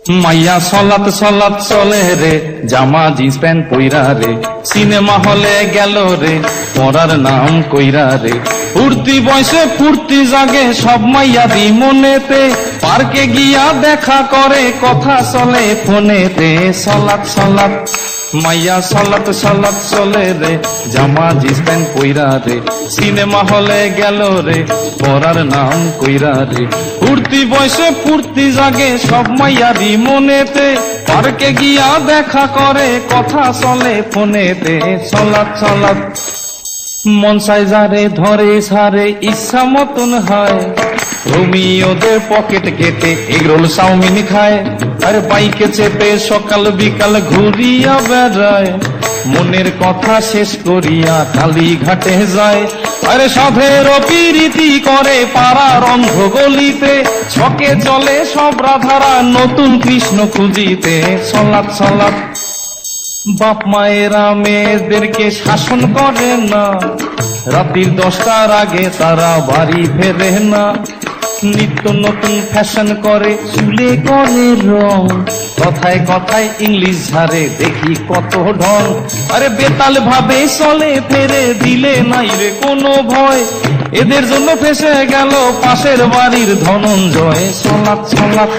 মাইয়া সলাত সলাত চলে রে, জামা জিন্স প্যান্ট পইরা রে, সিনেমা হলে গেল রে, পড়ার নাম কইরা রে। ফুর্তি বয়সে ফুর্তি জাগে সব মাইয়াদি মনেতে, পার্কে গিয়া দেখা করে কথা চলে ফোনেতে। সলাত সলাত মাইয়া সলাত সলাত চলে রে, জামা জিন্স প্যান্ট পইরা রে, সিনেমা হলে গেল রে, পড়ার নাম কইরা রে। ফুর্তি বয়সে ফুর্তি জাগে সব মাইয়াদি মনেতে, পার্কে গিয়া দেখা করে কথা চলে ফোনেতে। সলাত সলাত মন চাই যারে ধরে সারে ইচ্ছা মতন হয়, রোমিওদের পকেট কেটে এগরোল চাউমিন খায়, আর বাইকে চেপে সকাল বিকাল ঘুরিয়া বেড়ায়। মনের কথা শেষ করিয়া কালীঘাটে যায়, আরে সাধের পিরিতি করে পাড়ার অন্ধ গলিতে, ছকে চলে সব রাধারা নতুন কৃষ্ণ খুঁজিতে। সলাত সলাত বাপ মায়েরা মেয়েদেরকে শাসন করে না, রাত্রির 10টার আগে তারা বাড়ি ফেরে না। নিত্য নতুন ফ্যাশন করে, চুলে করে রং, কথায় কথায় ইংলিশ ঝাড়ে দেখি কত ঢং। আরে বেতাল ভাবে চলে ফেরে, দিলে নাই রে কোনো ভয়, এদের জন্য ফেসে গেল পাশের বাড়ির ধনঞ্জয়। সলাত সলাত